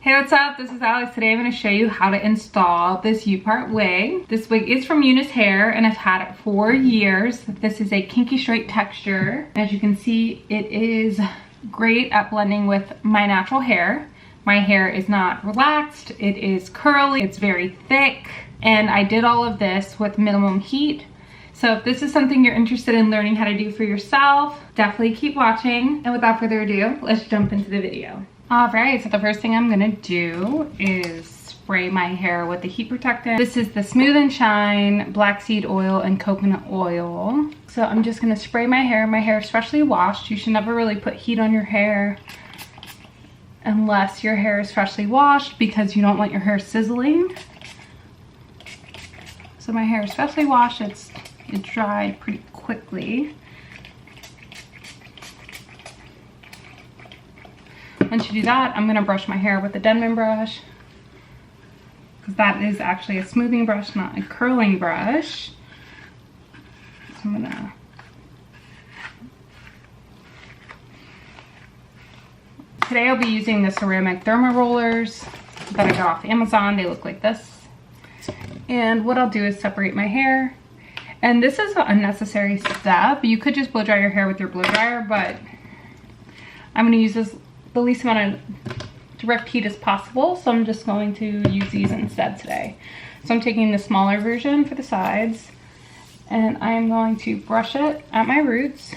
Hey, what's up? This is Alex. Today I'm going to show you how to install this U-Part wig. This wig is from ISEE Hair and I've had it for years. This is a kinky straight texture. As you can see, it is great at blending with my natural hair. My hair is not relaxed, it is curly, it's very thick, and I did all of this with minimum heat. So if this is something you're interested in learning how to do for yourself, definitely keep watching. And without further ado, let's jump into the video. Alright, so the first thing I'm gonna do is spray my hair with the heat protectant. This is the Smooth and Shine black seed oil and coconut oil. So I'm just gonna spray my hair. My hair is freshly washed. You should never really put heat on your hair unless your hair is freshly washed because you don't want your hair sizzling. So my hair is freshly washed. It dried pretty quickly. Once you do that, I'm gonna brush my hair with a Denman brush because that is actually a smoothing brush, not a curling brush. So I'm gonna today I'll be using the ceramic thermal rollers that I got off Amazon. They look like this. And what I'll do is separate my hair. And this is an unnecessary step. You could just blow dry your hair with your blow dryer, but I'm gonna use the least amount of direct heat as possible, so I'm just going to use these instead today. So I'm taking the smaller version for the sides and I'm going to brush it at my roots.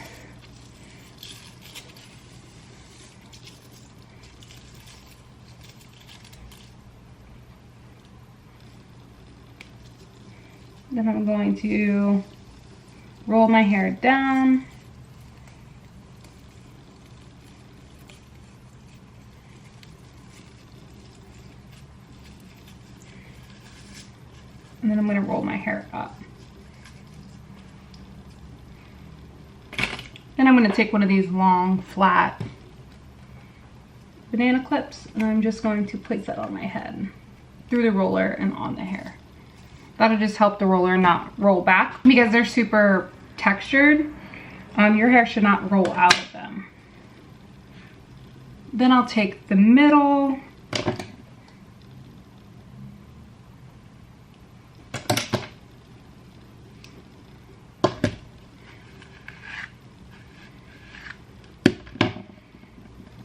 Then I'm going to roll my hair down. And then I'm going to roll my hair up. Then I'm going to take one of these long, flat banana clips and I'm just going to place that on my head through the roller and on the hair. That'll just help the roller not roll back because they're super textured. Your hair should not roll out of them. Then I'll take the middle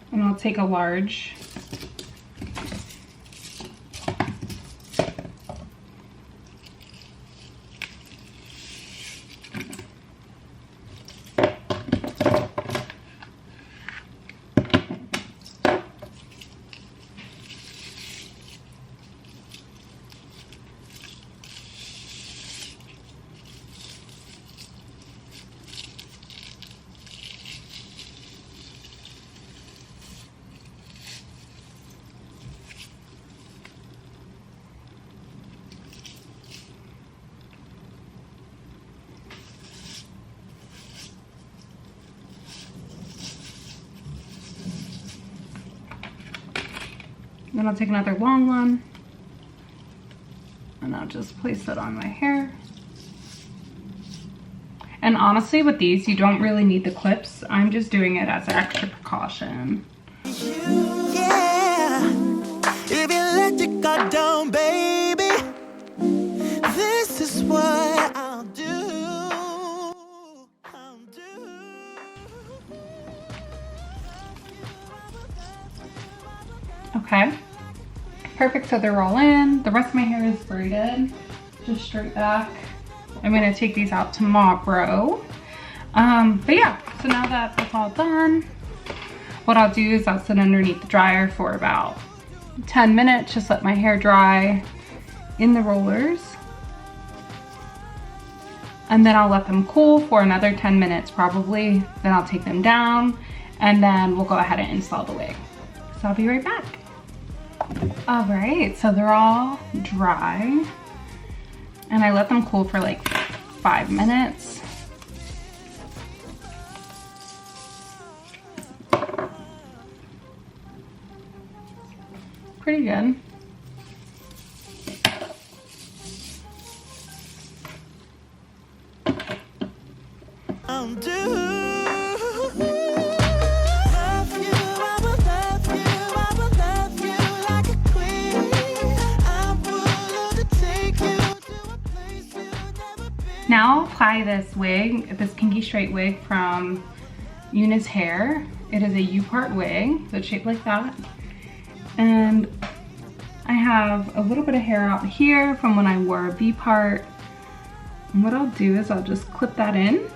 and I'll take a large Then I'll take another long one and I'll just place it on my hair. And honestly with these, you don't really need the clips. I'm just doing it as an extra precaution. Yeah, if you let your guard down, baby, this is what I'll do. Okay. Perfect, so they're all in. The rest of my hair is braided, just straight back. I'm gonna take these out tomorrow. But yeah, so now that it's all done, what I'll do is I'll sit underneath the dryer for about 10 minutes, just let my hair dry in the rollers. And then I'll let them cool for another 10 minutes probably. Then I'll take them down and then we'll go ahead and install the wig. So I'll be right back. All right, so they're all dry and I let them cool for like 5 minutes. Pretty good. Love you, I will love you, I will love you like a now apply this wig, this kinky straight wig from ISEE Hair. It is a U-part wig, so it's shaped like that. And I have a little bit of hair out here from when I wore a V-part. And what I'll do is I'll just clip that in.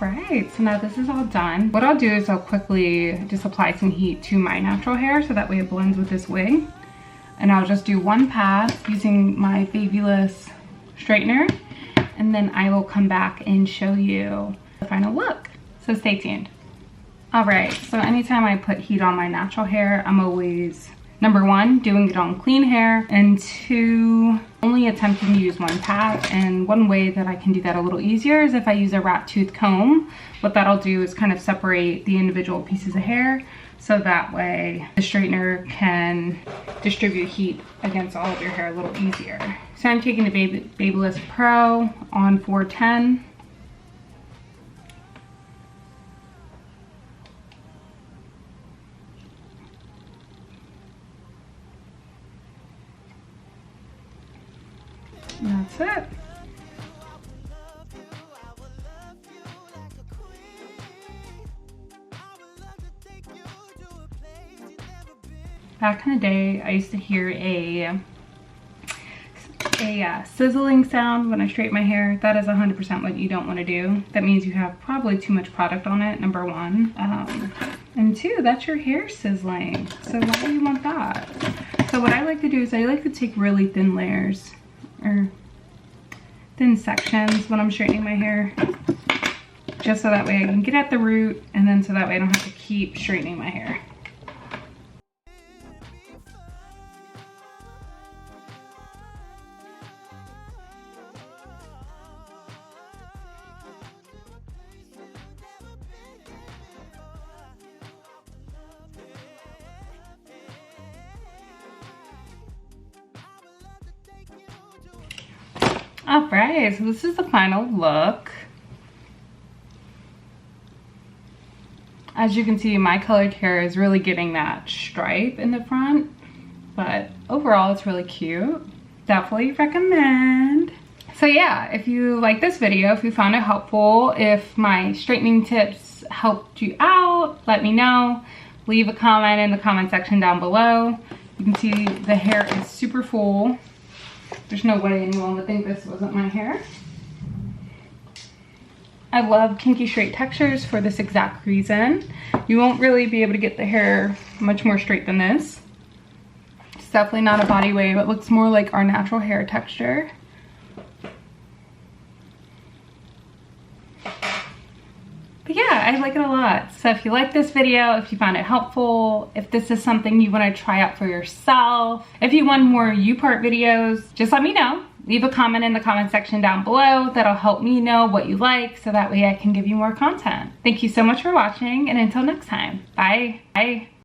Alright, so now this is all done. What I'll do is I'll quickly just apply some heat to my natural hair so that way it blends with this wig. And I'll just do one pass using my babyless straightener, and then I will come back and show you the final look. So stay tuned. Alright, so anytime I put heat on my natural hair, I'm always, number one, doing it on clean hair, and two, only attempting to use one pass. And one way that I can do that a little easier is if I use a rat tooth comb. What that'll do is kind of separate the individual pieces of hair, so that way the straightener can distribute heat against all of your hair a little easier. So I'm taking the Babyliss Pro on 410. And that's it. Back in the day, I used to hear a sizzling sound when I straighten my hair. That is 100% what you don't want to do. That means you have probably too much product on it, number one. And two, that's your hair sizzling. So why do you want that? So what I like to do is I like to take really thin layers, or thin sections when I'm straightening my hair, just so that way I can get at the root, and then so that way I don't have to keep straightening my hair. Alright, so this is the final look. As you can see, my colored hair is really getting that stripe in the front, but overall it's really cute. Definitely recommend. So yeah, if you like this video, if you found it helpful, if my straightening tips helped you out, let me know. Leave a comment in the comment section down below. You can see the hair is super full. There's no way anyone would think this wasn't my hair. I love kinky straight textures for this exact reason. You won't really be able to get the hair much more straight than this. It's definitely not a body wave. It looks more like our natural hair texture. But yeah, I like it a lot. So if you like this video, if you found it helpful, if this is something you want to try out for yourself, if you want more U-part videos, just let me know. Leave a comment in the comment section down below. That'll help me know what you like, so that way I can give you more content. Thank you so much for watching, and until next time, bye. Bye.